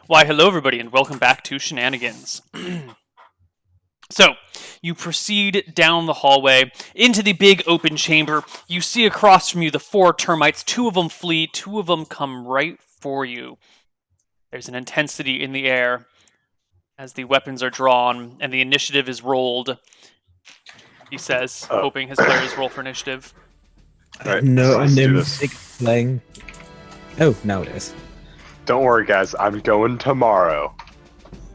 Why, hello everybody, and welcome back to Shenanigans. So, you proceed down the hallway into the big open chamber. You see across from you the 4 termites. 2 of them flee, 2 of them come right for you. There's an intensity in the air as the weapons are drawn and the initiative is rolled. He says, hoping his players roll for initiative. Right, no, let's do I'm this. playing. Oh, now it is. Don't worry, guys. I'm going tomorrow.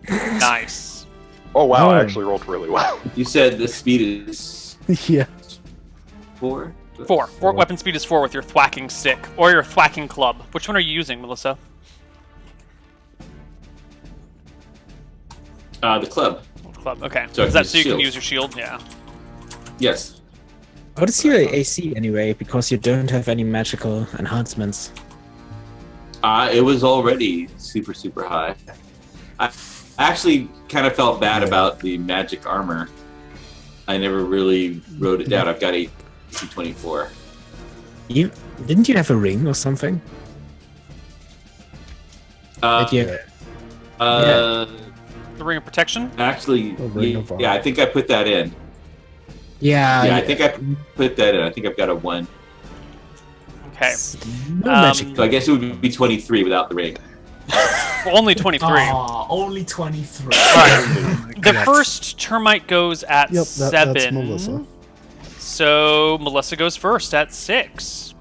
Nice. Oh wow! I Oh. actually rolled really well. You said the speed is Yeah. 4. 4? Weapon speed is 4 with your thwacking stick, or your thwacking club. Which one are you using, Melissa? The club. Club, okay. So I Is can that use so you can shield. use your shield? Yeah. Yes. What is your AC anyway? Because you don't have any magical enhancements. It was already super, super high. I actually kind of felt bad about the magic armor. I never really wrote it down. I've got AC 24. Didn't you have a ring or something? That you- The Ring of Protection? Actually, A ring of yeah, I think I put that in. Yeah, I think I put that in. I think I've got a 1. Okay. No magic. So I guess it would be 23 without the ring. Only 23. Aw, only 23. Alright. The Correct. first termite goes at Yep, 7. that's Melissa. So Melissa goes first at 6.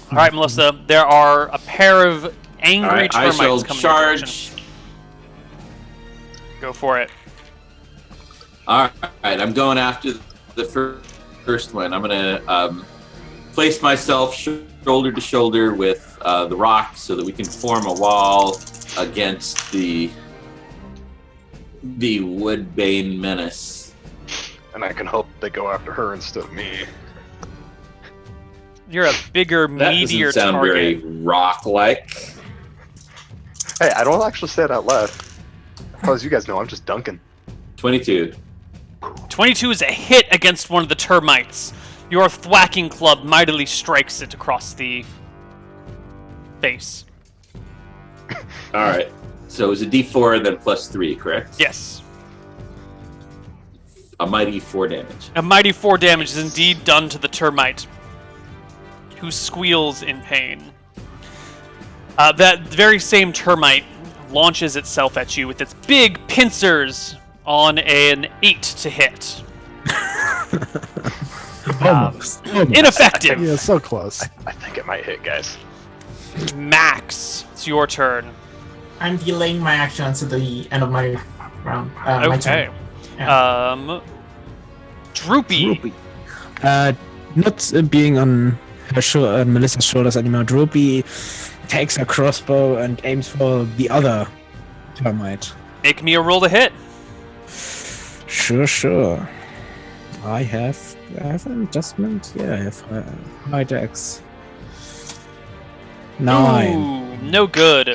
Alright, Melissa, there are a pair of angry All right, I termites shall coming your direction. charge. Go for it. All right, I'm going after the first one. I'm gonna place myself shoulder to shoulder with the rock so that we can form a wall against the woodbane menace. And I can hope they go after her instead of me. You're a bigger, That meatier doesn't sound target. very rock-like. Hey, I don't actually say it out loud. As you guys know, I'm just dunking. 22. 22 is a hit against one of the termites. Your thwacking club mightily strikes it across the face. All right. So it was a D4 and then plus 3, correct? Yes. A mighty 4 damage. A mighty 4 damage is indeed done to the termite, who squeals in pain. That very same termite launches itself at you with its big pincers on an 8 to hit. Almost. Ineffective. Yeah, so close. I think it might hit, guys. Max, it's your turn. I'm delaying my action until the end of my round. My Okay. turn. Yeah. Droopy. Not being on her Melissa's shoulders anymore. Droopy takes a crossbow and aims for the other termite. Make me a roll to hit. Sure. I have an adjustment. Yeah, I have high dex. 9. Ooh, no good.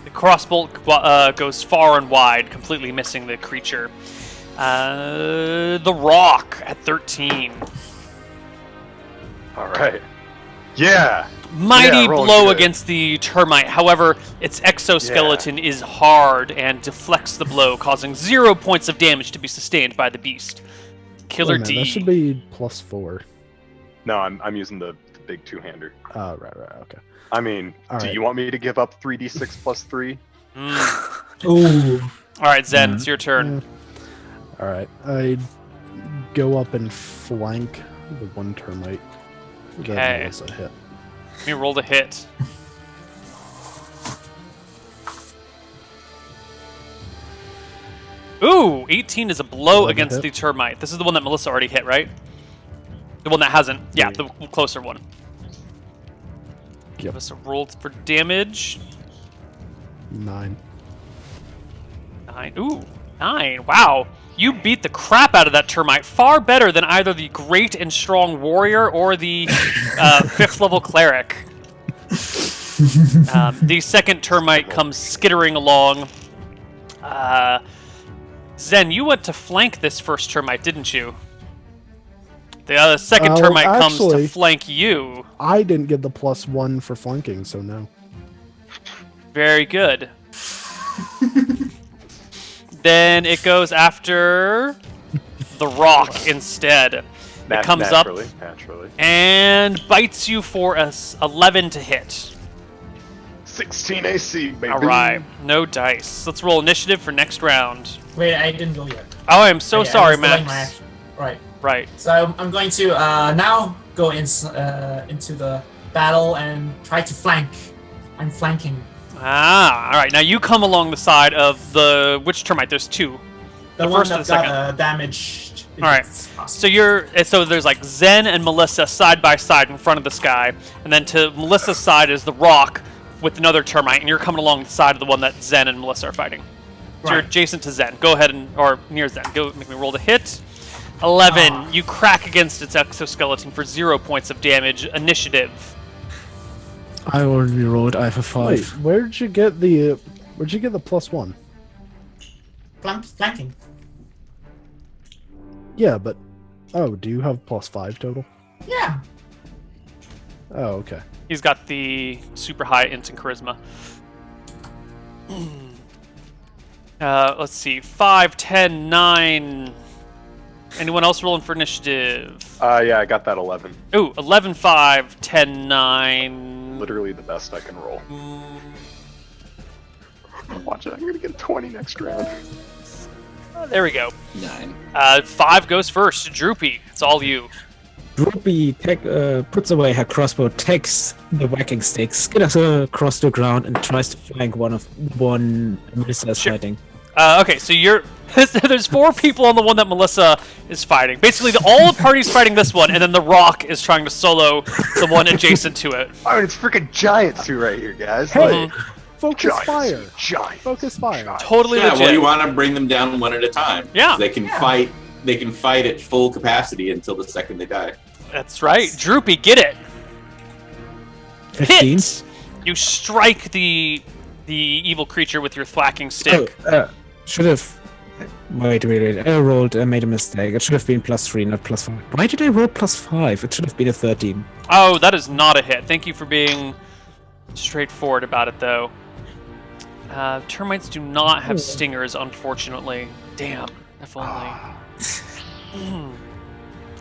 The crossbolt goes far and wide, completely missing the creature. The rock at 13. All right. Yeah. Mighty Yeah, rolling blow good. against the termite. However, its exoskeleton is hard and deflects the blow, causing 0 points of damage to be sustained by the beast. Killer Wait a minute, D. That should be +4. No, I'm using the big two-hander. Oh, right, okay. I mean, All do right. you want me to give up 3d6 plus 3? Ooh. All right, Zen, it's your turn. All right, I go up and flank the one termite Okay. that Melissa hit. Let me roll to hit. Ooh, 18 is a blow 11 against hit. the termite. This is the one that Melissa already hit, right? The one that hasn't. Yeah, the closer one. Give Yep. us a roll for damage. 9. 9. Ooh, 9. Wow. You beat the crap out of that termite far better than either the great and strong warrior or the 5th level cleric. The second termite comes skittering along. Zen, you went to flank this first termite, didn't you? The second termite comes to actually- flank you. I didn't get the +1 for flanking, so no. Very good. Then it goes after the rock instead. It comes naturally, up naturally. and bites you for a 11 to hit. 16 AC, baby. All right, no dice. Let's roll initiative for next round. Wait, I didn't go yet. Oh, I'm so Okay, I sorry, was delaying my Max. action. Right. Right. So I'm going to now go into the battle and try to flank. I'm flanking. Ah, all right. Now you come along the side of the which termite? There's two. The The one first or that the got second? damaged. All right. So there's like Zen and Melissa side by side in front of the sky, and then to Melissa's side is the rock with another termite, and you're coming along the side of the one that Zen and Melissa are fighting. So you're Right. adjacent to Zen. Go ahead or near Zen. Go make me roll to hit. 11. Ah. You crack against its exoskeleton for 0 points of damage. Initiative. I already rolled. I have a 5. Wait, where'd you get the +1? Flanking. Yeah, but do you have +5 total? Yeah. Oh, okay. He's got the super high instant charisma. Let's see. 5, 10, 9. Anyone else rolling for initiative? Yeah, I got that 11. Ooh, 11, 5, 10, 9. Literally the best I can roll. Mm, Watch it, I'm gonna get 20 next round. there we go. 9. 5 goes first. Droopy, it's all you. Droopy puts away her crossbow, takes the whacking stick, skitters across the ground, and tries to flank one Melissa is Sure. fighting. Okay, so you're there's 4 people on the one that Melissa is fighting. Basically, all the party's fighting this one, and then the Rock is trying to solo the one adjacent to it. Oh, it's freaking giant suit right here, guys. Hey! Like, Focus giant fire! suit, giant. Focus fire! Giant. Totally Yeah, legit. well, you want to bring them down one at a time. Yeah. They can fight. They can fight at full capacity until the second they die. That's right. Droopy, get it. 15. Hit! You strike the evil creature with your thwacking stick. Should have. Wait. I rolled. I made a mistake. It should have been +3, not +5. Why did I roll +5? It should have been a 13. Oh, that is not a hit. Thank you for being straightforward about it, though. Termites do not have stingers, unfortunately. Damn, if only.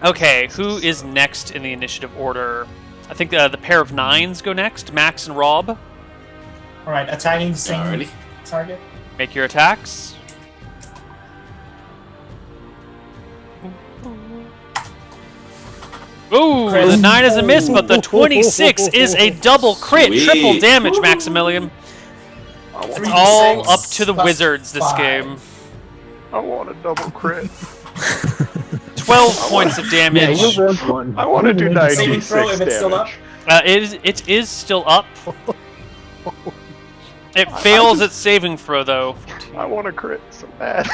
Okay, who is next in the initiative order? I think the pair of 9s go next. Max and Rob. All right, attacking the same Alrighty. target. Make your attacks. Ooh, the 9 is a miss, but the 26 is a double crit. Sweet. Triple damage, Maximilian. It's all up to the Wizards this game. I want a double crit. 12 points of damage. want one. I want to do Saving 96 throw if it's still up. damage. It is still up. It fails its saving throw, though. I want a crit so bad.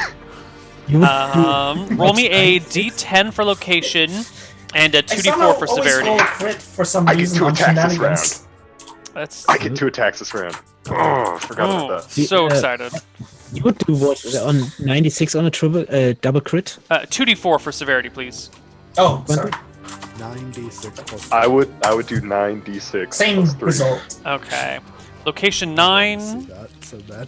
Roll me a d10 for location and a 2d4 for severity. Roll a crit for some I get reason 2 on attacks this Shenanigans. That's I get 2 attacks this round. Oh, forgot oh, about that. so Yeah. excited. You would do what on 96 on a double crit? 2d4 for severity, please. Oh, sorry. 9d6 plus I would do 9d6 Same plus 3. result. Okay. Location See 9 that so bad.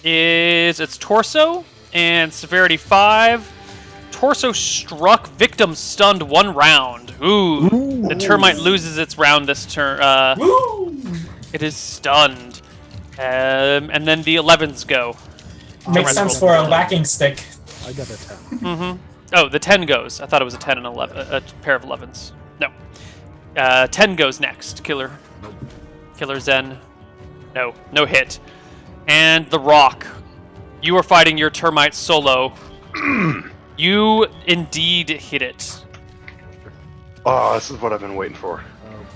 is its torso, and severity 5. Torso struck, victim stunned 1 round. Ooh. The termite loses its round this turn. Woo! It is stunned. And then the 11s go. Makes sense for a whacking stick. I got a 10. Mm-hmm. Oh, the 10 goes. I thought it was a 10 and 11, a pair of 11s. No. 10 goes next. Killer. Killer Zen. No. No hit. And the Rock. You are fighting your termite solo. You indeed hit it. Oh, this is what I've been waiting for.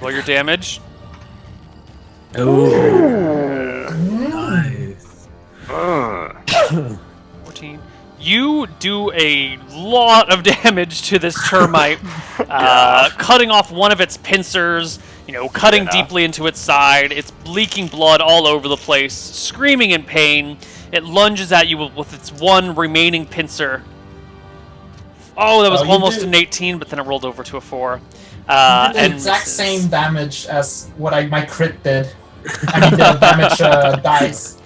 Roll your damage. Nice. 14. You do a lot of damage to this termite, cutting off one of its pincers, cutting deeply into its side. It's leaking blood all over the place, screaming in pain. It lunges at you with its one remaining pincer. Oh, that was Oh, you almost did- an 18, but then it rolled over to a 4. The And exact misses. same damage as what my crit did. I mean the damage dice.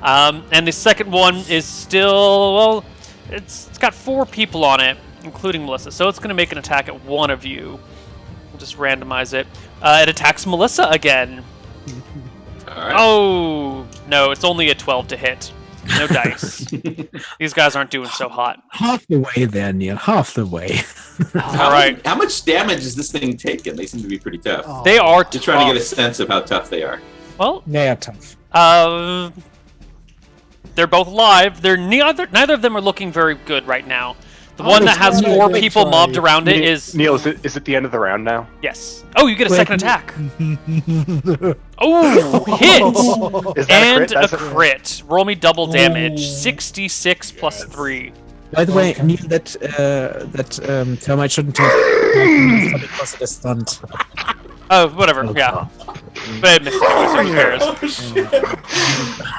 And the second one is still, well, it's got 4 people on it, including Melissa, so it's going to make an attack at one of you. We'll just randomize it. It attacks Melissa again. All right. Oh, no, it's only a 12 to hit. No dice. These guys aren't doing so hot. Half the way there, Neal. Half the way. All right. How much damage is this thing taking? They seem to be pretty tough. Oh. They are Just trying to get a tough. sense of how tough they are. Well, They are tough. they're both live. Neither of them are looking very good right now. The Oh, one that has it's not 4 a big people try. mobbed around it is... Neal, is it the end of the round now? Yes. Oh, you get a Wait, second attack. Oh, hit! Is that And a crit? That's a crit. Roll me double damage. Ooh. 66 plus 3. By the way, Okay. Neal, that termite shouldn't have because it is stunned. Oh, whatever. Yeah. But it missed anyway, so who cares?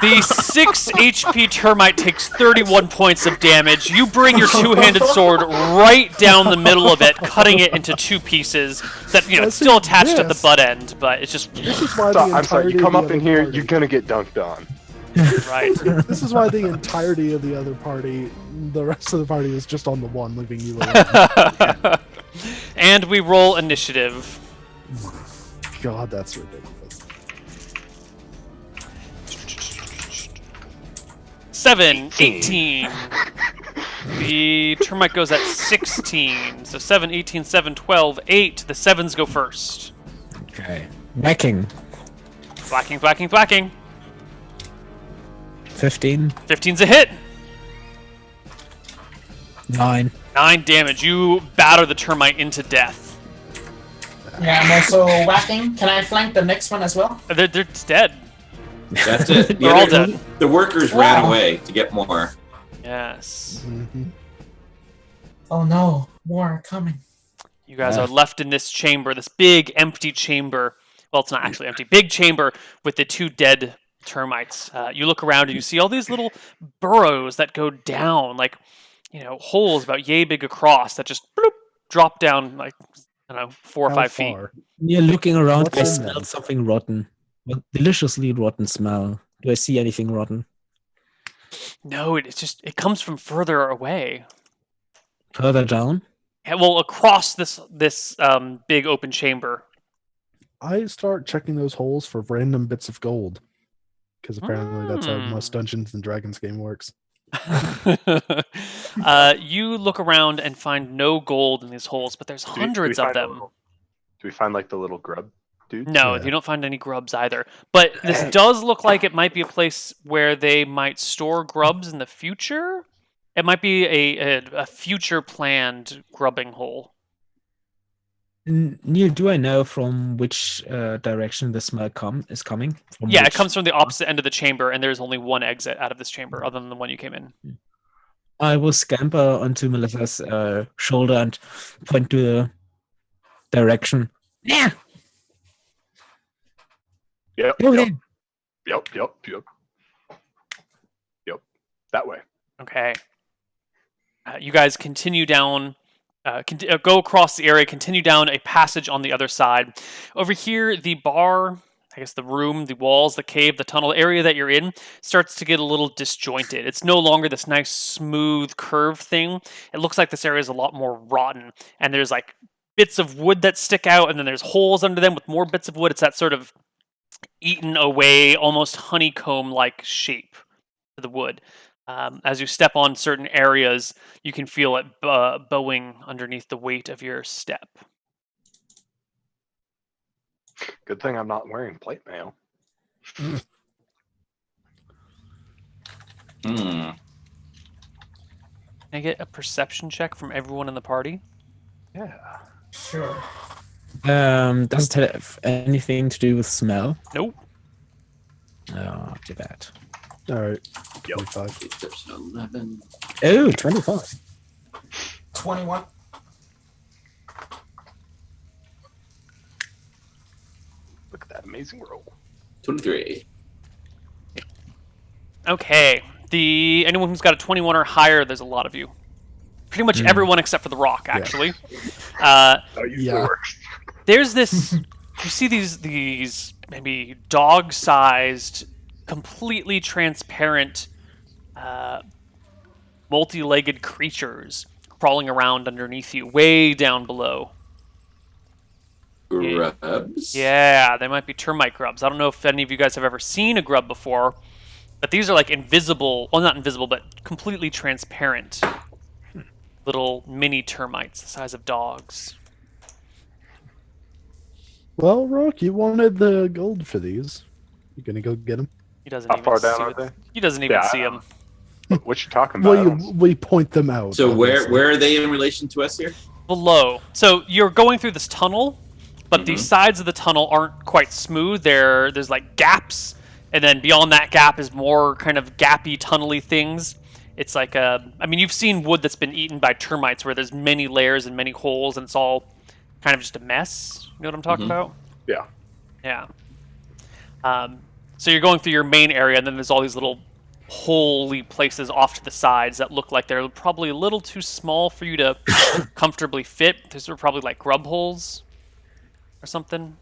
The 6 HP termite takes 31 points of damage. You bring your two-handed sword right down the middle of it, cutting it into 2 pieces. That it's Let's still see attached at the this. butt end, but it's just This is why So, the I'm sorry, you entirety come of up the in other here, party- you're gonna get dunked on. right. This is why the entirety of the other party, the rest of the party, is just on the one, leaving you alone. And we roll initiative. God, that's ridiculous. 7, 18. The termite goes at 16. So 7, 18, 7, 12, 8. The 7s go first. Okay. Whacking. Thwacking, thwacking, thwacking. 15. 15's a hit. 9. 9 damage. You batter the termite into death. Yeah, I'm also whacking. Can I flank the next one as well? They're dead. That's it. They're all dead. The workers ran Wow. away to get more. Yes. Mhm. Oh no, more are coming. You guys are left in this chamber, this big empty chamber. Well, it's not actually empty. Big chamber with the 2 dead termites. You look around and you see all these little burrows that go down, like, holes about yay big across that just bloop, drop down, like, I don't know, 4 or How 5 feet. far? Near looking around, What's I in smell them? something rotten. A deliciously rotten smell. Do I see anything rotten? No, it comes from further away. Further down? Yeah, well, across this big open chamber. I start checking those holes for random bits of gold. Because apparently that's how most Dungeons and Dragons game works. You look around and find no gold in these holes, but there's Do we hundreds of find them. Do we find like the little grub dude? No, Yeah. you don't find any grubs either. But this does look like it might be a place where they might store grubs in the future. It might be a future planned grubbing hole. Neil, do I know from which direction the smell is coming? From Yeah, it which- comes from the opposite end of the chamber, and there's only one exit out of this chamber, other than the one you came in. I will scamper onto Melissa's shoulder and point to the direction. Yeah, Yep. go Yep. there. Yep. That way. Okay. You guys continue down, go across the area, continue down a passage on the other side. Over here, the bar, I guess the room, the walls, the cave, the tunnel area that you're in starts to get a little disjointed. It's no longer this nice, smooth, curved thing. It looks like this area is a lot more rotten, and there's like bits of wood that stick out, and then there's holes under them with more bits of wood. It's that sort of eaten away, almost honeycomb-like shape to the wood. As you step on certain areas, you can feel it bowing underneath the weight of your step. Good thing I'm not wearing plate mail. Hmm. Can I get a perception check from everyone in the party? Yeah. Sure. Does it have anything to do with smell? Nope. Oh, too bad. All right. Yep. 25. Perception 11. Oh, 25. 21. Look at that amazing roll. 23. Okay. Anyone who's got a 21 or higher, there's a lot of you. Pretty much everyone except for the rock, actually. That usually Yeah. works. There's this. You see these maybe dog-sized, completely transparent, multi-legged creatures crawling around underneath you, way down below. Grubs? Yeah, they might be termite grubs. I don't know if any of you guys have ever seen a grub before, but these are like invisible, well, not invisible, but completely transparent little mini termites the size of dogs. Well, Rock, you wanted the gold for these. You gonna go get them? He doesn't How even far see down are it. they? He doesn't even Yeah, see I them. What you talking about? We point them out. So obviously. where are they in relation to us here? Below. So you're going through this tunnel, but the sides of the tunnel aren't quite smooth. There's like gaps, and then beyond that gap is more kind of gappy, tunnely things. It's like you've seen wood that's been eaten by termites where there's many layers and many holes, and it's all kind of just a mess. You know what I'm talking about? Yeah. Yeah. So you're going through your main area, and then there's all these little holy places off to the sides that look like they're probably a little too small for you to comfortably fit. These are probably like grub holes or something.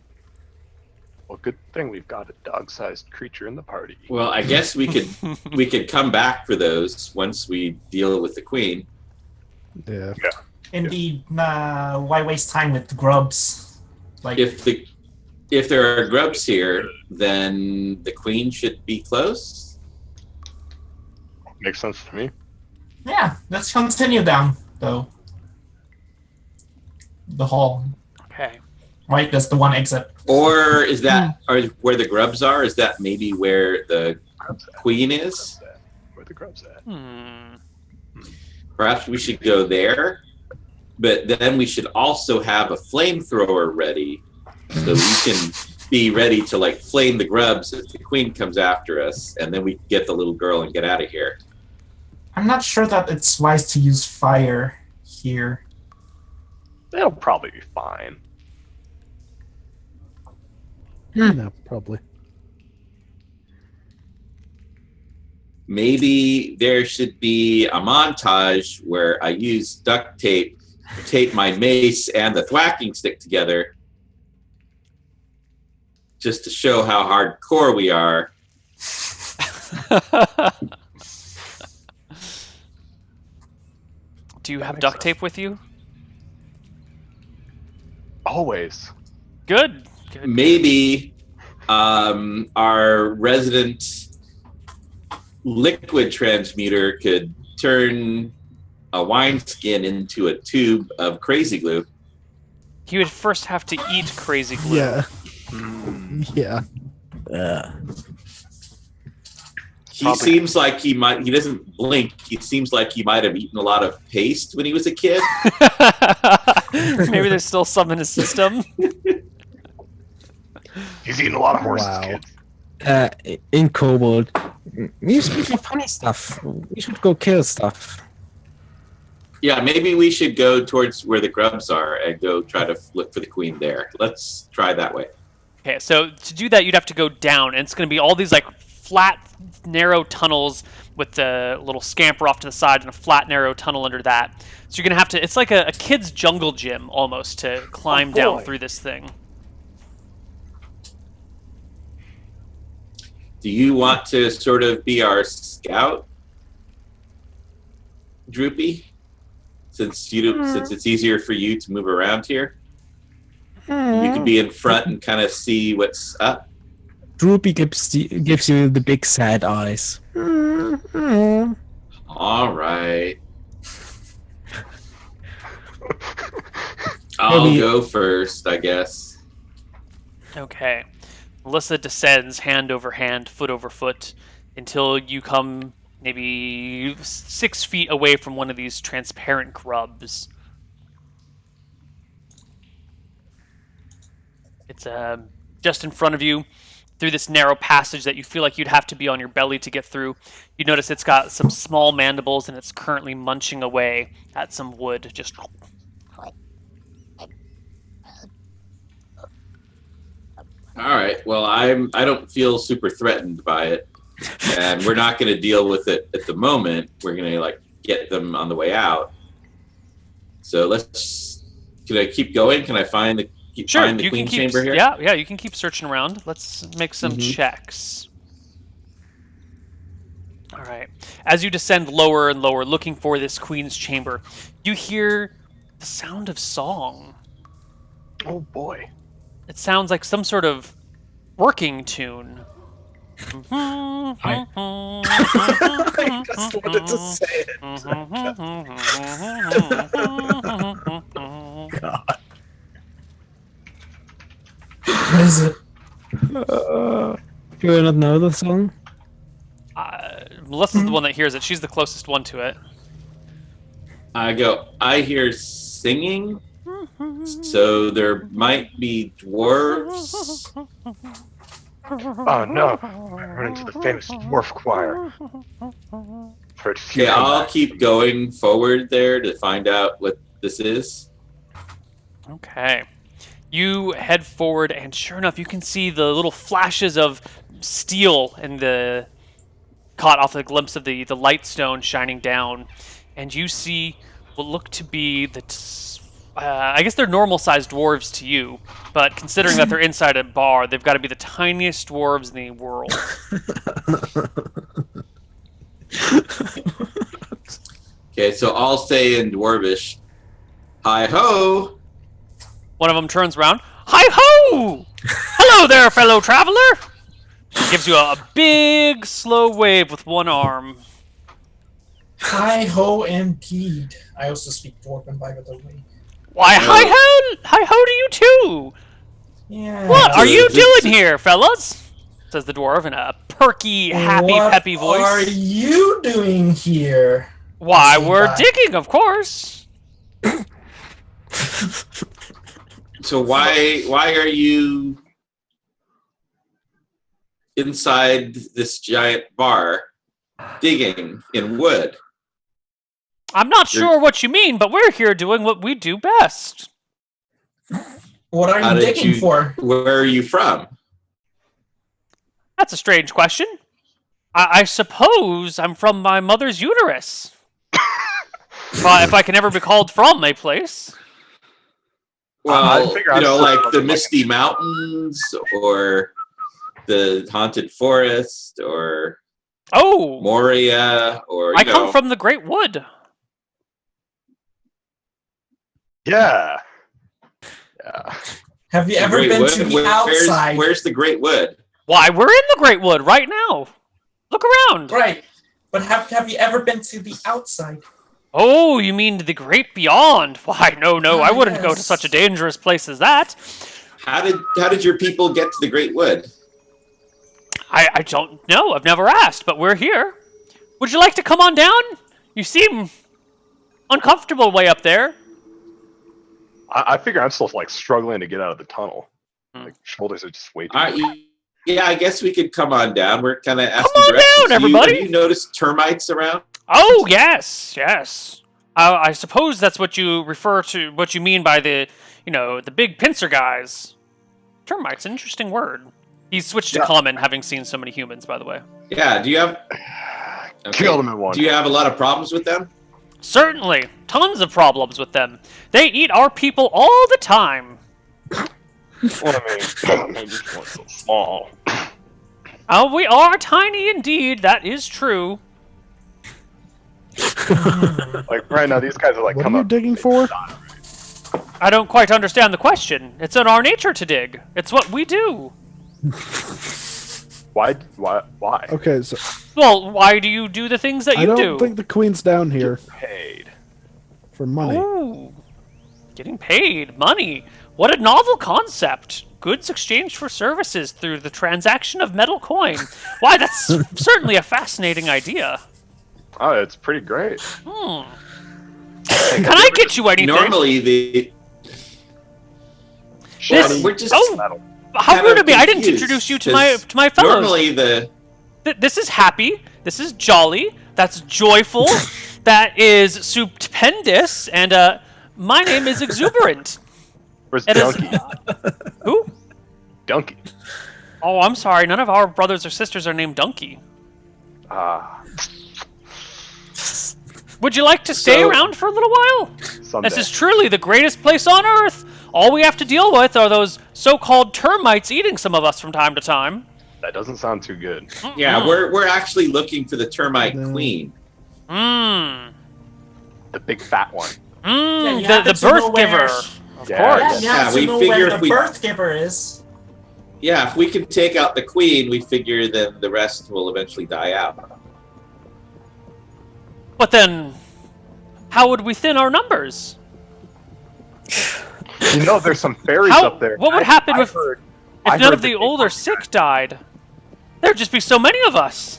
Well, good thing we've got a dog-sized creature in the party. Well, I guess we could come back for those once we deal with the queen. Yeah. Indeed, why waste time with grubs? Like, If there are grubs here, then the queen should be close. Makes sense to me. yeah, let's continue down though. The hall, Okay. right? That's the one exit. Or is that or where the grubs are? Is that maybe where the Grubs at? queen is? Where the grubs at? Perhaps we should go there, but then we should also have a flamethrower ready so we can be ready to like flame the grubs if the queen comes after us, and then we can get the little girl and get out of here. I'm not sure that it's wise to use fire here. They'll probably be fine. No, probably. Maybe there should be a montage where I use duct tape to tape my mace and the thwacking stick together just to show how hardcore we are. Do you have duct tape with you? Always. Good. Good. Maybe our resident liquid transmuter could turn a wineskin into a tube of crazy glue. He would first have to eat crazy glue. Yeah. Yeah. He seems like he doesn't blink. He seems like he might have eaten a lot of paste when he was a kid. Maybe there's still some in his system. He's eating a lot of horses, Wow. kid. In Kobold, you speak of funny stuff. We should go kill stuff. Yeah, maybe we should go towards where the grubs are and go try to look for the queen there. Let's try that way. Okay, so to do that, you'd have to go down, and it's going to be all these like flat, narrow tunnels with the little scamper off to the side and a flat, narrow tunnel under that. So you're going to have to, it's like a kid's jungle gym almost to climb down boy. through this thing. Do you want to sort of be our scout, Droopy? Since it's easier for you to move around here, you can be in front and kind of see what's up. Droopy gives you the big sad eyes. All right. I'll Maybe- go first, I guess. Okay. Melissa descends hand over hand, foot over foot, until you come maybe 6 feet away from one of these transparent grubs. It's just in front of you, through this narrow passage that you feel like you'd have to be on your belly to get through. You notice it's got some small mandibles, and it's currently munching away at some wood. Just All right. Well, I don't feel super threatened by it, and we're not going to deal with it at the moment. We're going to get them on the way out. So can I keep going? Can I find Sure, find the you queen can keep. chamber here? Yeah, you can keep searching around. Let's make some Mhm. checks. All right. As you descend lower and lower, looking for this queen's chamber, you hear the sound of song. Oh boy. It sounds like some sort of working tune. I just wanted to say it. God. What is it? Do you not know the song? Melissa's the one that hears it. She's the closest one to it. I hear singing, so there might be dwarves. Oh no! I'm running to the famous dwarf choir. For its Okay, few I'll comebacks. keep going forward there to find out what this is. Okay. You head forward, and sure enough, you can see the little flashes of steel and the caught off the glimpse of the light stone shining down, and you see what look to be I guess they're normal-sized dwarves to you, but considering that they're inside a bar, they've got to be the tiniest dwarves in the world. Okay, so I'll say in dwarvish, "Hi ho!" One of them turns around. Hi ho! Hello there, fellow traveler! He gives you a big, slow wave with one arm. Hi ho indeed. I also speak Dwarven, by the way. Why, hi ho to you too! Yeah. What are you This- doing here, fellas? Says the dwarf in a perky, happy, what peppy voice. What are you doing here? Why, See we're that. digging, of course. So why are you inside this giant bar digging in wood? I'm not sure what you mean, but we're here doing what we do best. What are How you did digging for? Where are you from? That's a strange question. I suppose I'm from my mother's uterus. If I can ever be called from a place. Well, figure you I'm know, still like the fucking Misty Mountains or the Haunted Forest or Oh, Moria or, I come from the Great Wood. Yeah. Yeah. Have you the ever Great been Wood. to the outside? Where's the Great Wood? Why, we're in the Great Wood right now. Look around. Right. But have you ever been to the outside? Oh, you mean the Great Beyond? Why, no, I wouldn't go to Yes. such a dangerous place as that. How did your people get to the Great Wood? I don't know. I've never asked, but we're here. Would you like to come on down? You seem uncomfortable way up there. I figure I'm still like struggling to get out of the tunnel. Hmm. Like shoulders are just way too. All right, yeah, I guess we could come on down. We're kind of asking on directions. down, everybody. Have you noticed termites around? Oh, yes. I suppose that's what you refer to, what you mean by the big pincer guys. Termite's an interesting word. He's switched to Yeah. common, having seen so many humans, by the way. Yeah. Do you have? Killed him in one. Do you have a lot of problems with them? Certainly. Tons of problems with them. They eat our people all the time. Well, I mean, just one so small. Oh, we are tiny indeed. That is true. Like right now, these guys are like What are come you up. digging for? I don't quite understand the question. It's in our nature to dig. It's what we do. Why? Okay, so Well, why do you do the things that I you don't do? think the queen's down here Paid. for money. Ooh, getting paid money. What a novel concept. Goods exchanged for services through the transaction of metal coin. Why, that's certainly a fascinating idea. Oh, it's pretty great. Can I get you anything? Normally, the This- we're just oh, how kind rude of of me! I didn't confused, introduce you to 'cause my fellows. normally the This is happy. This is jolly. That's joyful. That is stupendous. And my name is exuberant. Where's It is- Donkey? Who? Donkey. Oh, I'm sorry. None of our brothers or sisters are named Donkey. Would you like to stay So- around for a little while? Someday. This is truly the greatest place on earth. All we have to deal with are those so-called termites eating some of us from time to time. That doesn't sound too good. Yeah, we're actually looking for the termite No. queen. Mmm. The big fat one. Mmm. you The happen to know birth where- giver. Of Yeah, course. Yeah, you have Yeah, to we know figure where if the we- birth giver is. Yeah, if we can take out the queen, we figure then the rest will eventually die out. But then, how would we thin our numbers? You know, there's some fairies How- up there. what would happen I if- heard- If I none heard of the that they old or fucking sick died, there'd just be so many of us.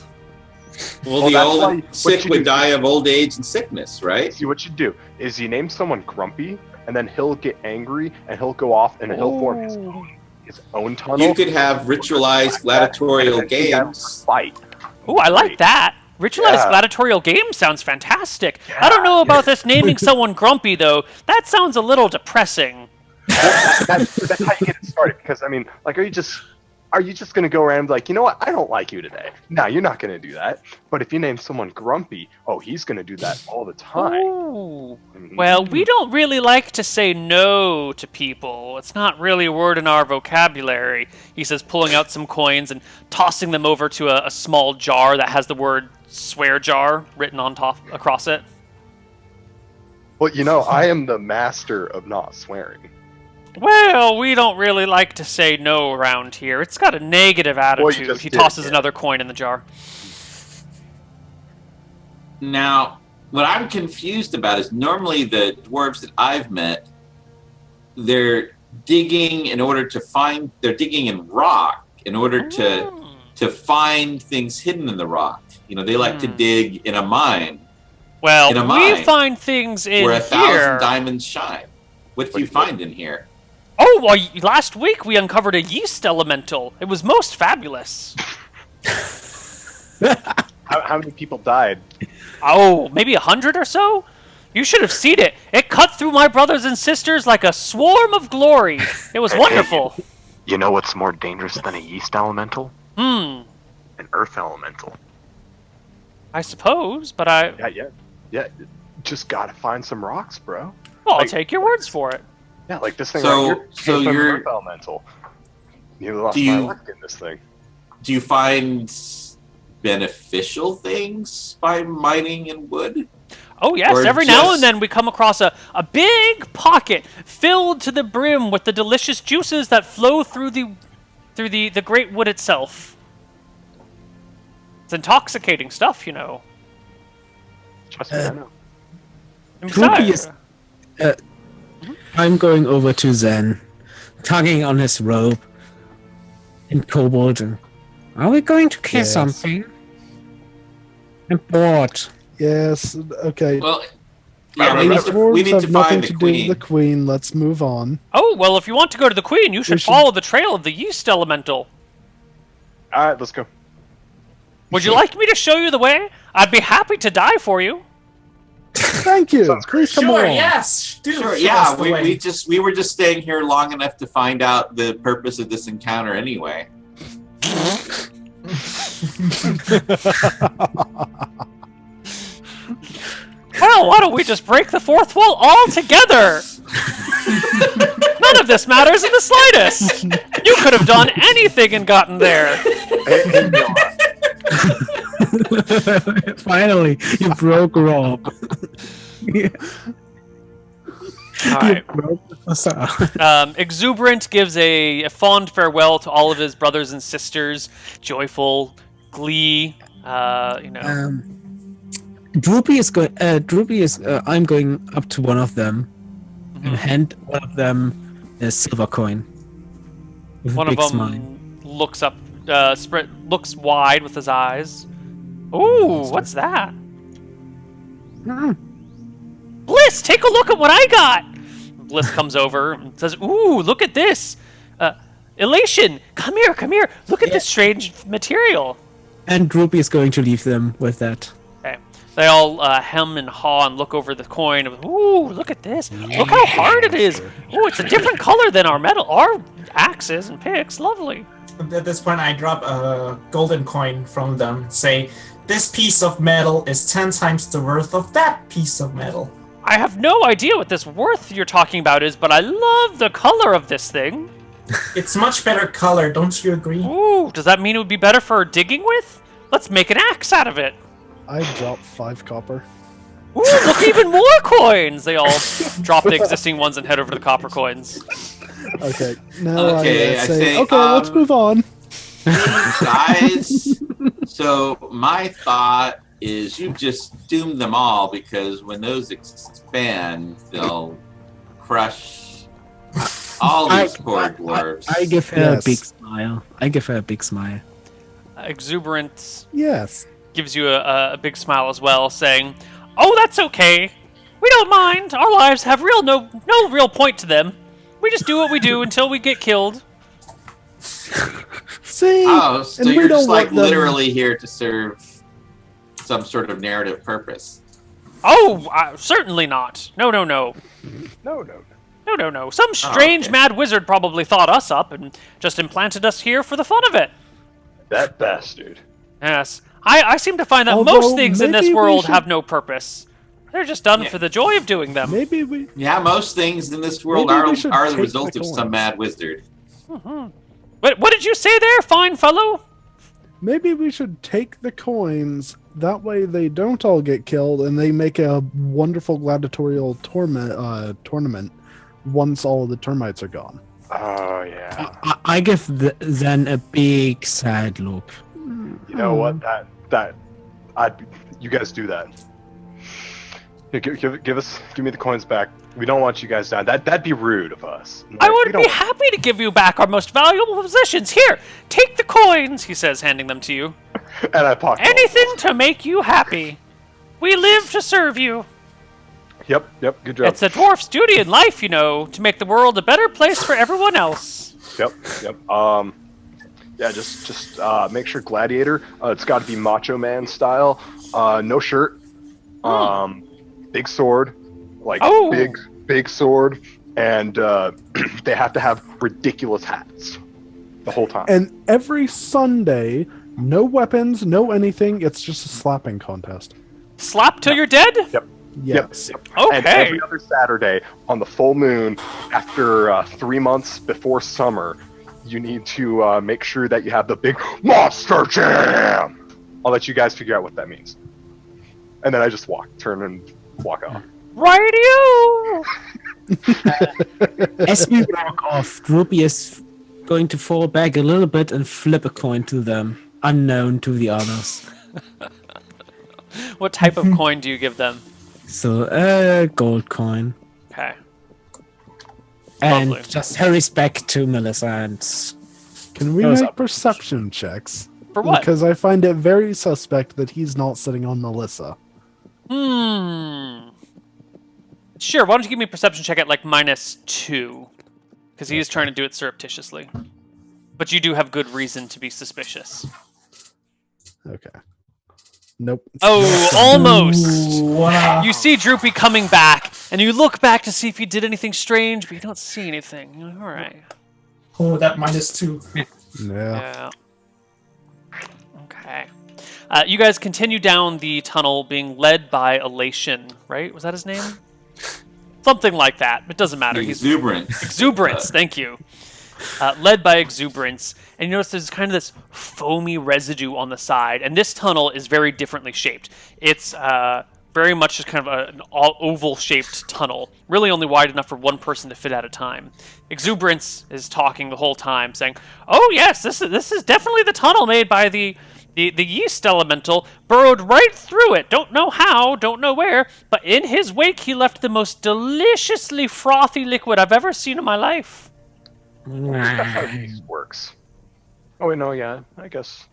Well, Well, the that's old why- and what sick you would do- die of old age and sickness, right? See, what you do is you name someone Grumpy, and then he'll get angry, and he'll go off, and he'll form his own tunnel. You could have ritualized gladiatorial and then you have games. to fight. Ooh, I like that. Ritualized Yeah. gladiatorial game sounds fantastic. I don't know about this naming someone grumpy, though. That sounds a little depressing. That's how you get it started. Because I mean, like, are you just gonna go around and be like, you know what, I don't like you today? No, you're not gonna do that. But if you name someone Grumpy, oh, he's gonna do that all the time. Ooh. Mhm. Well, we don't really like to say no to people. It's not really a word in our vocabulary. He says, pulling out some coins and tossing them over to a small jar that has the word swear jar written on top across it. Well, you know, I am the master of not swearing. Well, we don't really like to say no around here. It's got a negative attitude. just He did, tosses yeah. another coin in the jar. Now, what I'm confused about is normally the dwarves that I've met, they're digging in order to find. They're digging in rock in order to find things hidden in the rock. You know, they like to dig in a mine Well, in a we mine find things in where 1,000 here. diamonds shine. What do you find in here? Oh, well, last week we uncovered a yeast elemental. It was most fabulous. How many people died? Oh, maybe 100 or so? You should have seen it. It cut through my brothers and sisters like a swarm of glory. It was wonderful. You know what's more dangerous than a yeast elemental? An earth elemental. I suppose, but Yeah. Just gotta find some rocks, bro. well, I'll Like- take your words for it. Yeah, like this thing So- right here. so came from an you're- earth elemental. You lost Do my you- luck in this thing. Do you find beneficial things by mining in wood? Oh, yes. Or Every now just- and then we come across a big pocket filled to the brim with the delicious juices that flow through the great wood itself. It's intoxicating stuff, you know. Trust me, I know. And Droopy besides- I'm going over to Zen, tugging on his robe, and Kobold. Are we going to kill Yes. something? I'm bored. Yes. Okay. Well, yeah, Right, we right. need to, Dwarves we need have to nothing find the to do with queen. the queen. Let's move on. Oh, well, if you want to go to the queen, you should should- follow the trail of the yeast elemental. All right, let's go. Would you like me to show you the way? I'd be happy to die for you. Thank you. Sounds great. Please come Sure, along. yes. Do Sure, show yeah, us the we way. were just staying here long enough to find out the purpose of this encounter anyway. Well, why don't we just break the fourth wall altogether? None of this matters in the slightest. You could have done anything and gotten there. Finally, you broke Rob. All right. You broke the facade. Exuberant gives a fond farewell to all of his brothers and sisters. Joyful, glee. Droopy is going. Droopy is. I'm going up to one of them and hand one of them a silver coin. With One a of big them smile. looks up, looks wide with his eyes. Ooh, what's that? Bliss, take a look at what I got. Bliss comes over and says, "Ooh, look at this. Elation, come here. Look at this strange material." And Droopy is going to leave them with that. Okay. They all hem and haw and look over the coin. Ooh, look at this. Look how hard it is. Ooh, it's a different color than our metal, our axes and picks. Lovely. At this point, I drop a golden coin from them. Say, this piece of metal is 10 times the worth of that piece of metal. I have no idea what this worth you're talking about is, but I love the color of this thing. It's much better color, don't you agree? Ooh, does that mean it would be better for digging with? Let's make an axe out of it. I dropped 5 copper. Ooh, look, even more coins! They all drop the existing ones and head over to the copper coins. Okay, now Okay, I I say, say, okay, let's move on. Guys, so my thought is you just doom them all because when those expand, they'll crush all these poor dwarves. I give her Yes. a big smile. I give her a big smile. Exuberance Yes. gives you a big smile as well, saying, "Oh, that's okay. We don't mind. Our lives have no real point to them. We just do what we do until we get killed." See? Oh, so and we you're just don't like want them- literally here to serve some sort of narrative purpose. Oh, certainly not. No. No. Some strange okay. mad wizard probably thought us up and just implanted us here for the fun of it. That bastard. Yes. I seem to find that Although, most things in this maybe we world should- have no purpose. They're just done Yeah. for the joy of doing them. Maybe we... Yeah, most things in this world Maybe are we should the take result the of some coins. mad wizard. What did you say there, fine fellow? Maybe we should take the coins. That way they don't all get killed, and they make a wonderful gladiatorial tournament once all of the termites are gone. Oh yeah. I give Zen a big sad look. You know what? You guys do that. Here, give me the coins back. We don't want you guys down. That'd be rude of us. I We would don't- be happy to give you back our most valuable possessions. Here, take the coins, he says, handing them to you. And I pocket. Anything to make you happy. We live to serve you. Yep. Good job. It's a dwarf's duty in life, you know, to make the world a better place for everyone else. Yep. Yeah, just make sure gladiator. It's got to be Macho Man style. No shirt. Big sword, like Oh. big sword, and they have to have ridiculous hats the whole time. And every Sunday, no weapons, no anything. It's just a slapping contest. Slap till you're dead? Yes. Okay. And every other Saturday on the full moon, after 3 months before summer, you need to make sure that you have the big Monster Jam. I'll let you guys figure out what that means. And then I just turn and walk off. Rightio! As we walk off, Droopy is going to fall back a little bit and flip a coin to them, unknown to the others. What type of coin do you give them? So, a gold coin. Okay. And Lovely. just hurries back to Melissa and... Can we Those make up. perception checks? For what? Because I find it very suspect that he's not sitting on Melissa. Sure, why don't you give me a perception check at like -2? Because he is trying to do it surreptitiously. But you do have good reason to be suspicious. Okay. Nope. Oh, almost! Wow. You see Droopy coming back, and you look back to see if he did anything strange, but you don't see anything. You're like, alright. Oh, that -2. Yeah. Yeah. Okay. You guys continue down the tunnel being led by Elation, right? Was that his name? Something like that. It doesn't matter. He's Exuberant. Exuberance, thank you. Led by Exuberance. And you notice there's kind of this foamy residue on the side. And this tunnel is very differently shaped. It's very much just kind of an oval-shaped tunnel. Really only wide enough for one person to fit at a time. Exuberance is talking the whole time, saying, "Oh yes, this is definitely the tunnel made by the yeast elemental, burrowed right through it. Don't know how, don't know where, but in his wake he left the most deliciously frothy liquid I've ever seen in my life." That's how yeast works. Oh wait, no, yeah, I guess.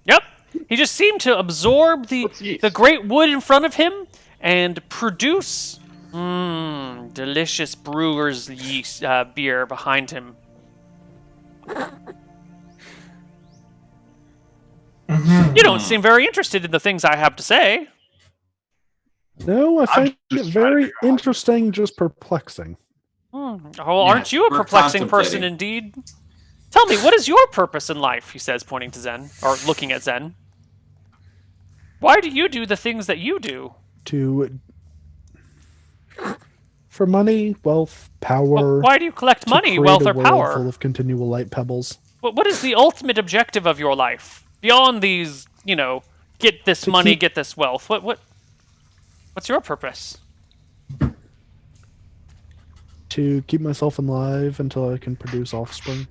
Yep. He just seemed to absorb What's yeast? the great wood in front of him and produce delicious brewer's yeast beer behind him. You don't seem very interested in the things I have to say. No, I find it just trying to very figure out. interesting, just perplexing. Well, aren't you a we're perplexing person contemplating. indeed? Tell me, what is your purpose in life? He says, pointing to Zen, or looking at Zen. Why do you do the things that you do? To For money, wealth, power. Well, why do you collect to money, create wealth, a or world power? full of continual light pebbles. What is the ultimate objective of your life beyond these? Get this To money, keep- get this wealth. What's your purpose? To keep myself alive until I can produce offspring.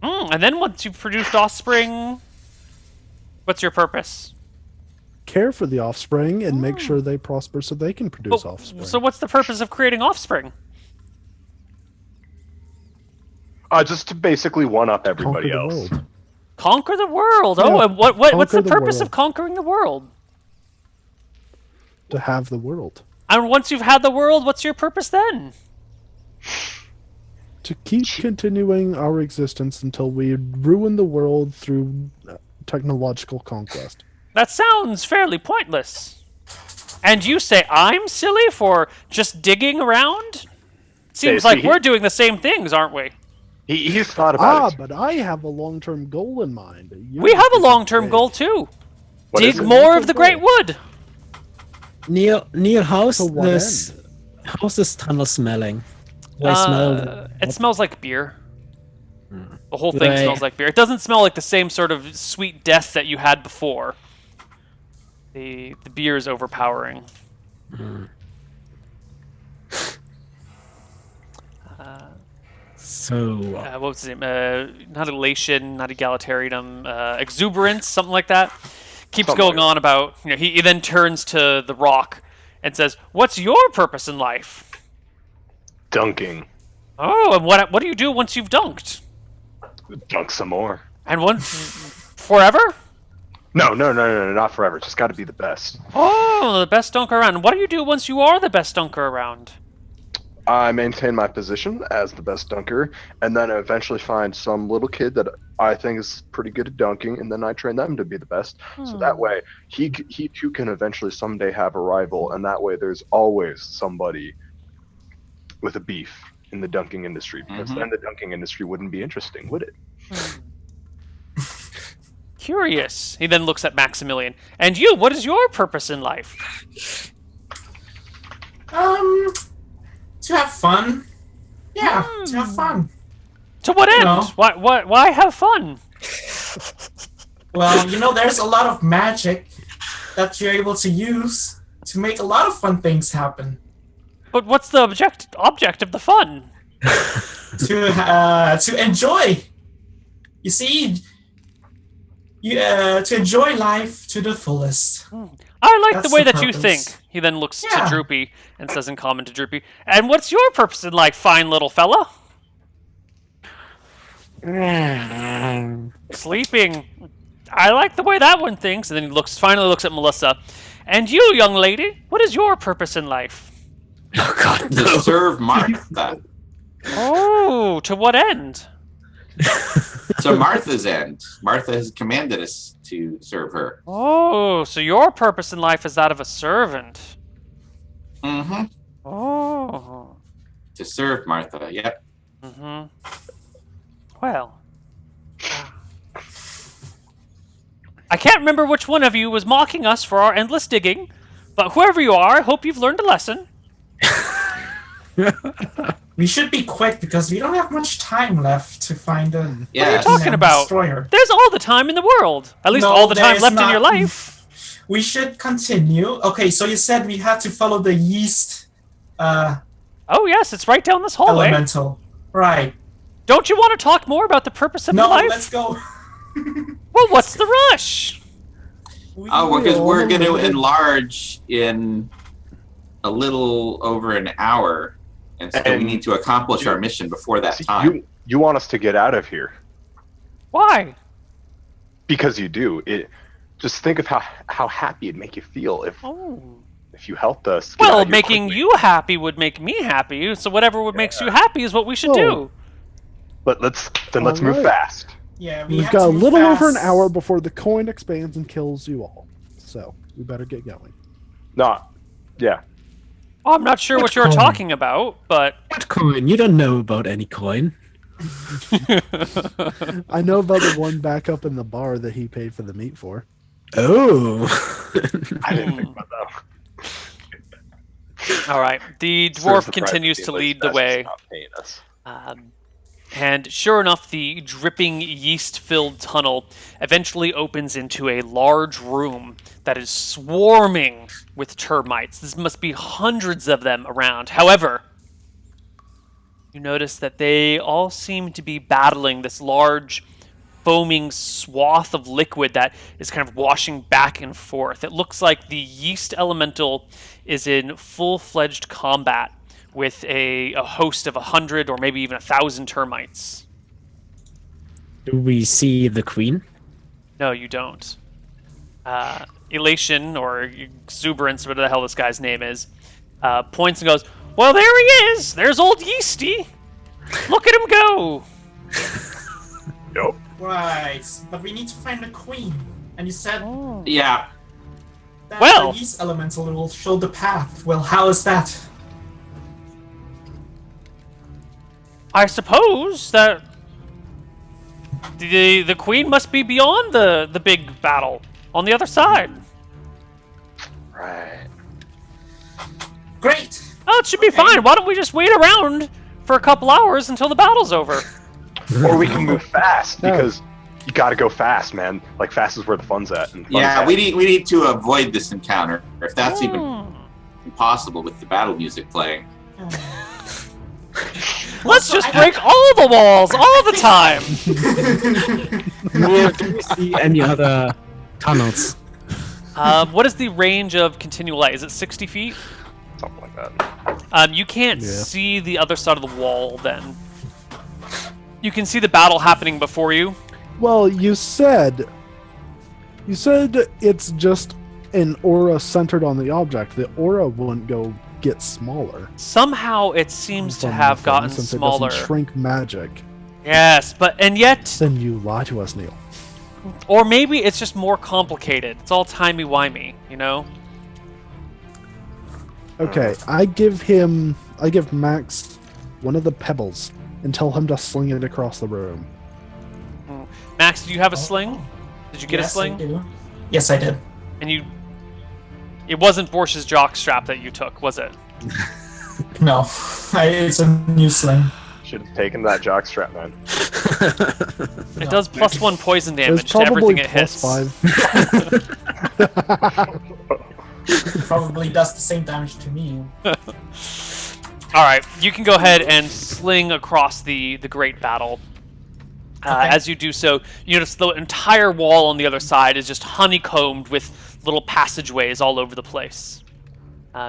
And then once you've produced offspring, what's your purpose? Care for the offspring and make sure they prosper so they can produce offspring. So what's the purpose of creating offspring? Just to basically one up everybody Conquer the else. world. Conquer the world. Yeah, Oh, and what's conquer the the purpose world. of conquering the world? To have the world. And once you've had the world, what's your purpose then? To keep continuing our existence until we ruin the world through technological conquest. That sounds fairly pointless. And you say I'm silly for just digging around? Seems see, like we're doing the same things, aren't we? He's thought about it. But I have a long-term goal in mind. We have a long-term goal too. What Dig is it? more of the great wood. Neal, how's To what this? How's this tunnel smelling? Do I smell It smells like beer. The whole thing Right. smells like beer. It doesn't smell like the same sort of sweet death that you had before. The beer is overpowering. So What was his name? Not elation, not egalitarianism, exuberance, something like that. Keeps Something going like on about. He then turns to the rock and says, "What's your purpose in life?" Dunking. Oh, and what do you do once you've dunked? Dunk some more. And forever? No, not forever. Just got to be the best. Oh, the best dunker around. What do you do once you are the best dunker around? I maintain my position as the best dunker, and then eventually find some little kid that I think is pretty good at dunking, and then I train them to be the best. So that way, he too can eventually someday have a rival, and that way there's always somebody with a beef in the dunking industry, because then the dunking industry wouldn't be interesting, would it? Curious. He then looks at Maximilian. And you, what is your purpose in life? To have fun. Yeah, to have fun. To what end? know. Why have fun? Well, there's a lot of magic that you're able to use to make a lot of fun things happen. But what's the object of the fun? To enjoy. You see, to enjoy life to the fullest. I like That's the way the that you purpose. think. He then looks to Yeah. Droopy and says in common to Droopy, and what's your purpose in life, fine little fella? Sleeping. I like the way that one thinks. And then he finally looks at Melissa. And you, young lady, what is your purpose in life? oh god, To no. serve Martha. Oh, to what end? To Martha's end. Martha has commanded us to serve her. Oh, so your purpose in life is that of a servant. Mm-hmm. Oh. To serve Martha. Yep. Mm-hmm. Well. I can't remember which one of you was mocking us for our endless digging, but whoever you are, I hope you've learned a lesson. We should be quick because we don't have much time left to find a Yes. talking about? destroyer. There's all the time in the world. At least No, all the time there's left in not. your life. We should continue. Okay, so you said we had to follow the yeast Oh, yes, it's right down this hallway. elemental. Right. Don't you want to talk more about the purpose of No, your life? let's go. Well, what's the rush? Oh, because we're going to enlarge in a little over an hour. And so we And need to accomplish our mission before that See, time. you want us to get out of here Why? because you do. Just think of how happy it'd make you feel if you helped us. Get out Well, of here making quickly. you happy would make me happy, so whatever makes you happy is what we should Oh. do. But let's move Alright. fast. Yeah, We've have got to a move little over an fast. hour before the coin expands and kills you all. So we better get going. No, yeah. I'm not sure what you're coin? talking about, but What coin? You don't know about any coin. I know about the one back up in the bar that he paid for the meat for. Oh. I didn't think about that. All right. The Serves dwarf the continues price to of being lead the lazy, way. stop paying us. And sure enough, the dripping yeast-filled tunnel eventually opens into a large room that is swarming with termites. This must be hundreds of them around. However, you notice that they all seem to be battling this large, foaming swath of liquid that is kind of washing back and forth. It looks like the yeast elemental is in full-fledged combat with a host of 100 or maybe even 1,000 termites. Do we see the queen? No, you don't. Elation, or Exuberance, whatever the hell this guy's name is, points and goes, "Well, there he is! There's old Yeasty! Look at him go!" Nope. Right, but we need to find the queen. And you said Yeah. that Well- the yeast elemental will show the path. Well, how is that? I suppose that the queen must be beyond the big battle on the other side. Right. Great! Oh, it should be fine. Why don't we just wait around for a couple hours until the battle's over? Or we can move fast No. because you got to go fast, man. Like fast is where the fun's at. And fun's Yeah, at. we need to avoid this encounter, if that's even possible with the battle music playing. Let's Also, just I- break all the walls all the time. Nor do we see any other tunnels? What is the range of continual light? Is it 60 feet? Something like that. You can't Yeah. see the other side of the wall then. You can see the battle happening before you. Well, you said it's just an aura centered on the object. The aura wouldn't go get smaller. Somehow it seems to from have nothing, gotten since smaller. It doesn't shrink magic. Yes, and yet, Then you lie to us, Neal. or maybe it's just more complicated. It's all timey-wimey, you know? Okay, I give Max one of the pebbles and tell him to sling it across the room. Max, do you have a sling? Did you get a Yes, sling? I do. Yes, I did. And it wasn't Borsch's jockstrap that you took, was it? No, it's a new sling. Should have taken that jockstrap, man. It does +1 poison It was damage to everything probably it hits. +5. Probably does the same damage to me. Alright, you can go ahead and sling across the great battle. Okay. As you do so, you notice the entire wall on the other side is just honeycombed with little passageways all over the place.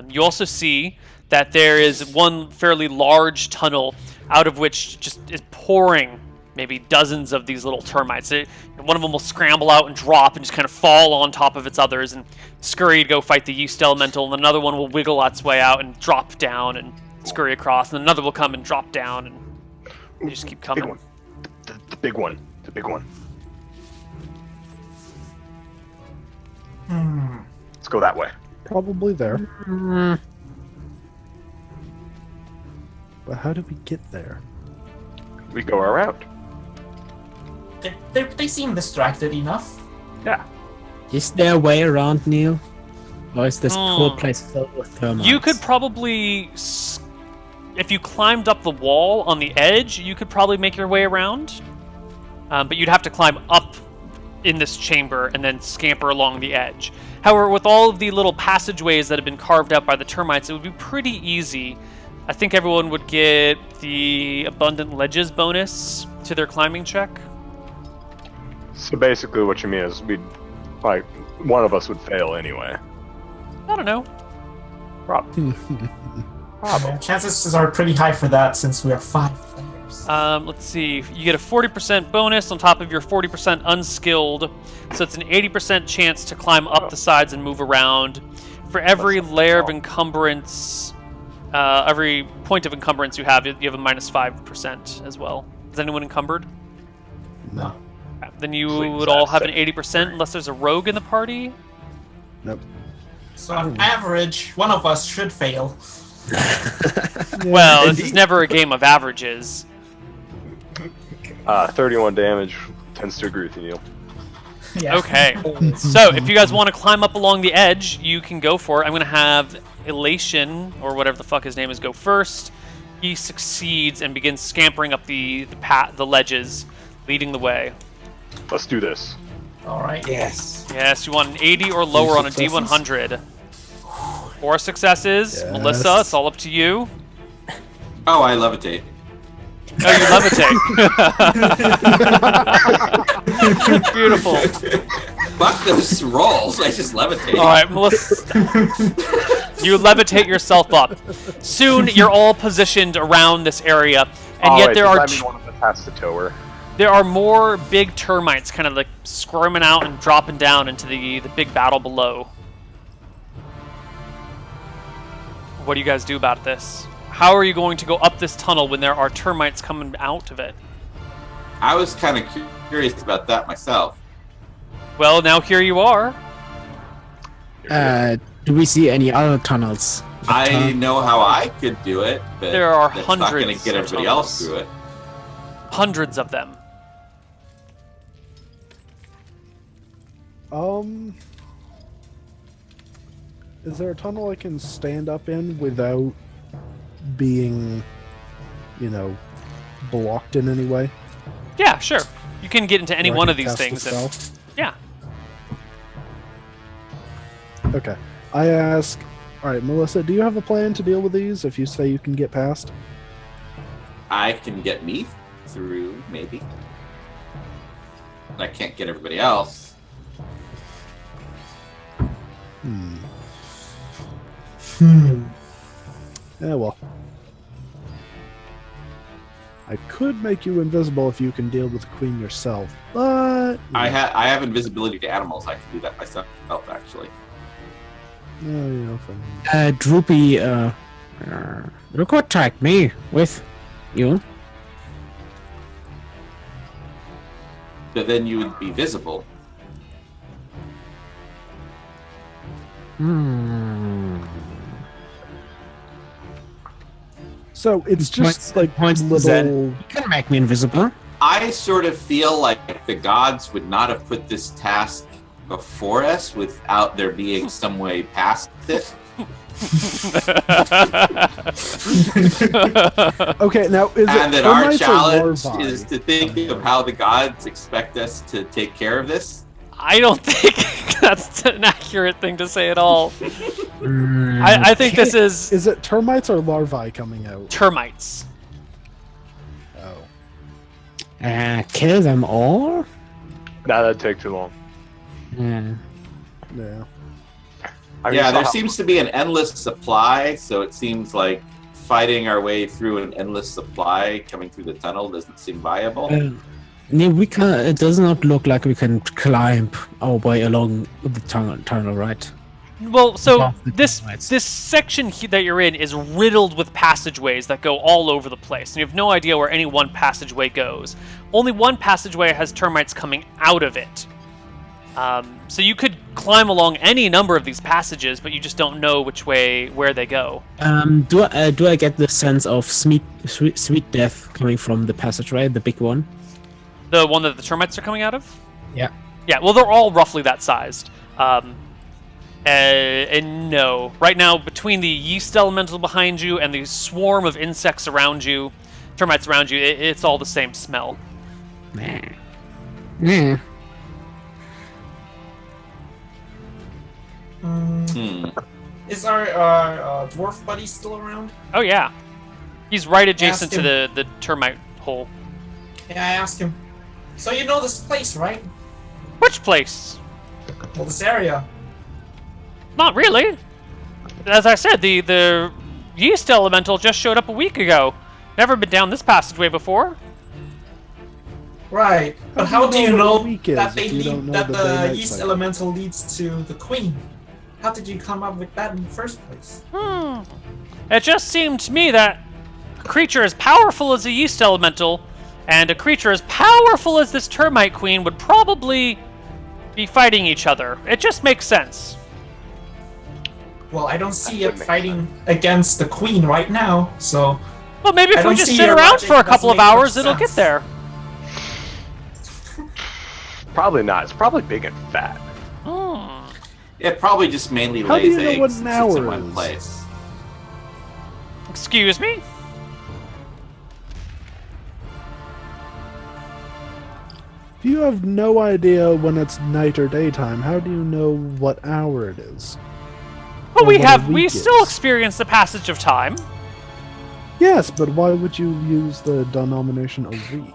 You also see that there is one fairly large tunnel out of which just is pouring maybe dozens of these little termites. One of them will scramble out and drop and just kind of fall on top of its others and scurry to go fight the yeast elemental, and another one will wiggle its way out and drop down and scurry across, and another will come and drop down, and you just keep Big coming. one. The big one. The big one. Let's go that way. Probably there. But how do we get there? We go around. They seem distracted enough. Yeah. Is there a way around, Neil? Or is this whole place filled with termites? You could probably, if you climbed up the wall on the edge, you could probably make your way around. But you'd have to climb up in this chamber and then scamper along the edge. However, with all of the little passageways that have been carved out by the termites, it would be pretty easy. I think everyone would get the Abundant Ledges bonus to their climbing check. So basically what you mean is one of us would fail anyway. I don't know. Probably. Chances are pretty high for that since we are 5 players. Let's see. You get a 40% bonus on top of your 40% unskilled, so it's an 80% chance to climb up the sides and move around. For every layer of encumbrance, every point of encumbrance you have a -5% as well. Is anyone encumbered? No. Then you Sweet, would all have an that's 80% unless there's a rogue in the party. Nope. So on average, one of us should fail. Well, this is never a game of averages. 31 damage. Tends to agree with you, Neil. Yeah. Okay. So, if you guys want to climb up along the edge, you can go for it. I'm going to have Elation, or whatever the fuck his name is, go first. He succeeds and begins scampering up the ledges, leading the way. Let's do this. All right. Yes. Yes, you want an 80 or lower on a successes? D100. 4 successes. Yes. Melissa, it's all up to you. Oh, I levitate. Oh, you levitate. Beautiful. Fuck those rolls. I just levitate. All right, Melissa. You levitate yourself up. Soon, you're all positioned around this area, and yet there are one of us has to tow her. there are more big termites kind of like squirming out and dropping down into the big battle below. What do you guys do about this? How are you going to go up this tunnel when there are termites coming out of it? I was kind of curious about that myself. Well, now here you are. Do we see any other tunnels? I know how I could do it, but There are that's not going hundreds to get of everybody tunnels. else through it. Hundreds of them. Is there a tunnel I can stand up in without being, blocked in any way? Yeah, sure. You can get into any Where I one can of these cast a things. spell? Yeah. Okay. I ask, alright, Melissa, do you have a plan to deal with these if you say you can get past? I can get me through, maybe. But I can't get everybody else. Yeah, well. I could make you invisible if you can deal with the queen yourself, but... I have invisibility to animals. I can do that myself, actually. No, fine. Droopy, you could tag me with you. But then you would be visible. So it's just like points to little... Zen. You can make me invisible. I sort of feel like the gods would not have put this task before us without there being some way past it. Okay, now is And it that our termites or challenge larvae? is to think of how the gods expect us to take care of this. I don't think that's an accurate thing to say at all. I think this is Is it termites or larvae coming out? termites. Oh. Kill them all? Nah, that'd take too long. Yeah. Yeah. I mean, Yeah, there somehow- seems to be an endless supply, so it seems like fighting our way through an endless supply coming through the tunnel doesn't seem viable. No, we can. It does not look like we can climb our way along the tunnel, right? Well, so Above the this termites. this section that you're in is riddled with passageways that go all over the place, and you have no idea where any one passageway goes. Only one passageway has termites coming out of it. So you could climb along any number of these passages, but you just don't know where they go. Do I get the sense of sweet death coming from the passageway, the big one? The one that the termites are coming out of? Yeah. Yeah, well, they're all roughly that sized. And no. Right now, between the yeast elemental behind you and the swarm of insects around you, termites around you, it's all the same smell. Yeah. Is our dwarf buddy still around? Oh, yeah. He's right adjacent Ask to the termite hole. Yeah, I asked him. So you know this place, right? Which place? Well, this area. Not really. As I said, the yeast elemental just showed up a week ago. Never been down this passageway before. Right. But How how do do you you know know what week is that if you don't know that the the day-night yeast cycle? elemental leads to the queen? How did you come up with that in the first place? It just seemed to me that a creature as powerful as a yeast elemental and a creature as powerful as this termite queen would probably be fighting each other. It just makes sense. Well, I don't see would it make fighting against the queen right now, so Well, maybe if I we don't just see sit your around logic for a couple of doesn't make hours, much it'll get sense. there. Probably not. It's probably big and fat. Hmm. It probably just mainly How do lays you know eggs what and an sits in hour one is? place. Excuse me? If you have no idea when it's night or daytime, how do you know what hour it is? Well, Or we what a have. We week still is? experience the passage of time. Yes, but why would you use the denomination a week?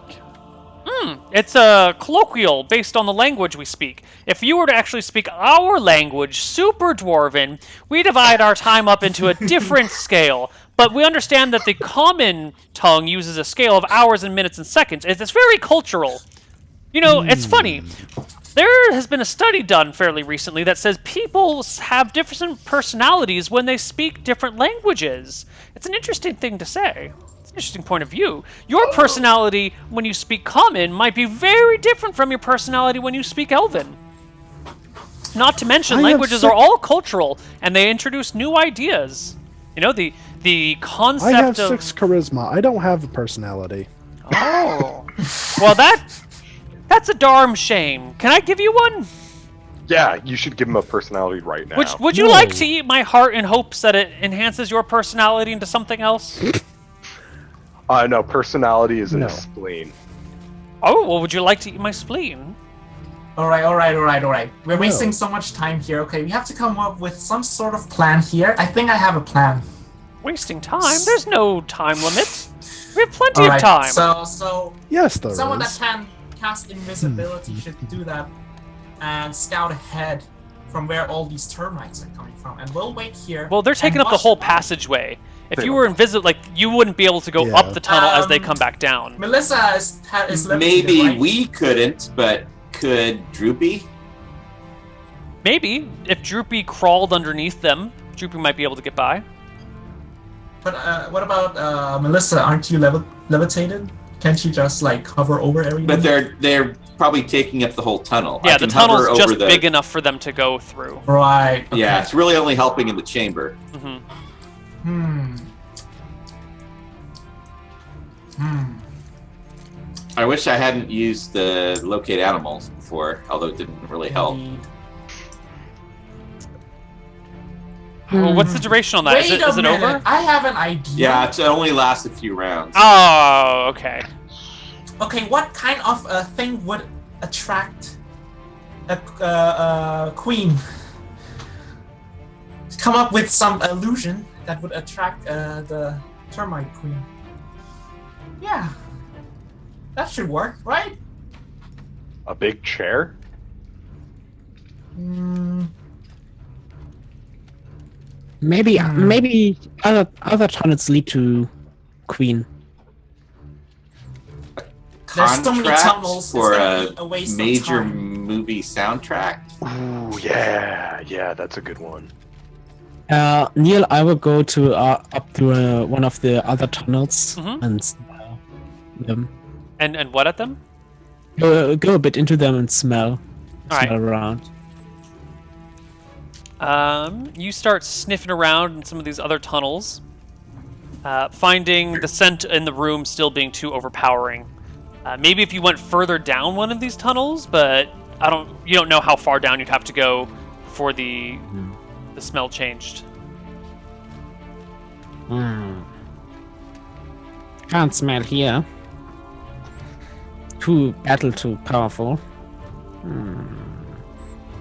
It's a colloquial based on the language we speak. If you were to actually speak our language, Super Dwarven, we divide our time up into a different scale. But we understand that the common tongue uses a scale of hours and minutes and seconds. It's very cultural. You know, it's funny. There has been a study done fairly recently that says people have different personalities when they speak different languages. It's an interesting thing to say. It's an interesting point of view. Your personality when you speak Common might be very different from your personality when you speak Elven. Not to mention, I have languages are all cultural, and they introduce new ideas. You know, the concept I have of... 6 charisma. I don't have a personality. Oh. Well, that's a darn shame. Can I give you one? Yeah, you should give him a personality right now. Would you like to eat my heart in hopes that it enhances your personality into something else? No, personality is in No. a spleen. Oh, well, would you like to eat my spleen? All right. We're wasting so much time here. Okay, we have to come up with some sort of plan here. I think I have a plan. Wasting time? There's no time limit. We have plenty All of right, time. So Yes, there someone that is. can cast invisibility should do that and scout ahead from where all these termites are coming from. And we'll wait here. Well, they're taking and up the watch whole them. passageway. If They you don't. were invisible, like, you wouldn't be able to go Yeah. up the tunnel as they come back down. Melissa is levitated, Maybe right? we couldn't, but could Droopy? Maybe. If Droopy crawled underneath them, Droopy might be able to get by. But what about Melissa? Aren't you levitated? Can't you just like hover over everything? But they're probably taking up the whole tunnel. Yeah, I the can hover tunnel's just over the, big enough for them to go through. Right. Okay. Yeah, it's really only helping in the chamber. Hmm. I wish I hadn't used the locate animals before, although it didn't really help. Indeed. Well, what's the duration on that? Wait Is a it minute. over? I have an idea. Yeah, it only lasts a few rounds. Oh, okay. Okay, what kind of thing would attract a queen? Come up with some illusion that would attract the termite queen. Yeah, that should work, right? A big chair? Maybe other tunnels lead to Queen. There's so many Contract tunnels. for it's gonna a be a waste major of time. movie soundtrack. Ooh, yeah, that's a good one. Neal, I will go to up to one of the other tunnels Mhm. and smell them. And what at them? Go a bit into them and smell Alright. around. You start sniffing around in some of these other tunnels, finding the scent in the room still being too overpowering. Maybe if you went further down one of these tunnels, but you don't know how far down you'd have to go before the smell changed. Can't smell here. Too powerful.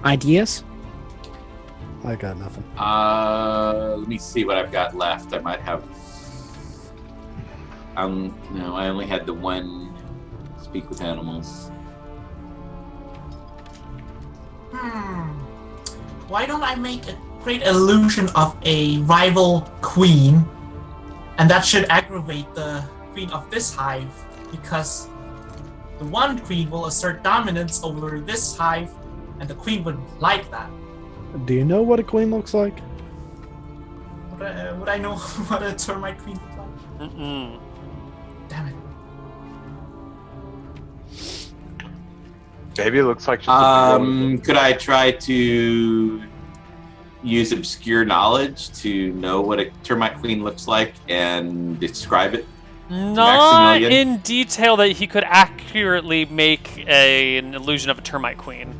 Ideas? I got nothing. Let me see what I've got left. I might have. No, I only had the one speak with animals. Why don't I make a great illusion of a rival queen, and that should aggravate the queen of this hive, because the one queen will assert dominance over this hive, and the queen would like that. Do you know what a queen looks like? Would I know what a termite queen looks like? Mm-mm. Damn it. Maybe it looks like just a Could I try to use obscure knowledge to know what a termite queen looks like and describe it Not Maximilian? in detail that he could accurately make an illusion of a termite queen.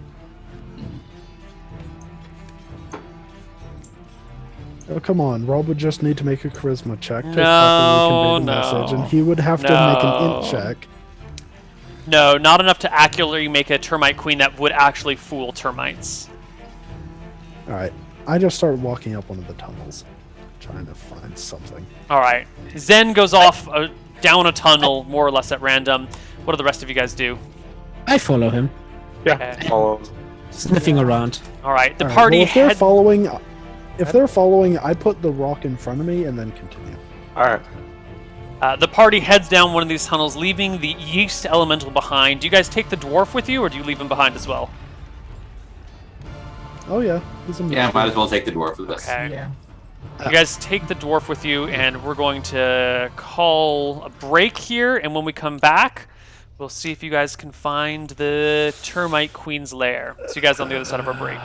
Oh, come on. Rob would just need to make a charisma check to No, properly convey the no, message, and he would have to make an int check. No, not enough to accurately make a termite queen that would actually fool termites. Alright. I just started walking up one of the tunnels, trying to find something. Alright. Zen goes off down a tunnel, more or less at random. What do the rest of you guys do? I follow him, Yeah. Okay. Follow. sniffing around. Alright, the Alright, party well, if they're head... following, I put the rock in front of me and then continue. All right. The party heads down one of these tunnels, leaving the yeast elemental behind. Do you guys take the dwarf with you, or do you leave him behind as well? Oh yeah, he's a Yeah, might as well take the dwarf with us. Okay. Yeah. You guys take the dwarf with you, and we're going to call a break here, and when we come back, we'll see if you guys can find the termite queen's lair. See you guys on the other side of our break.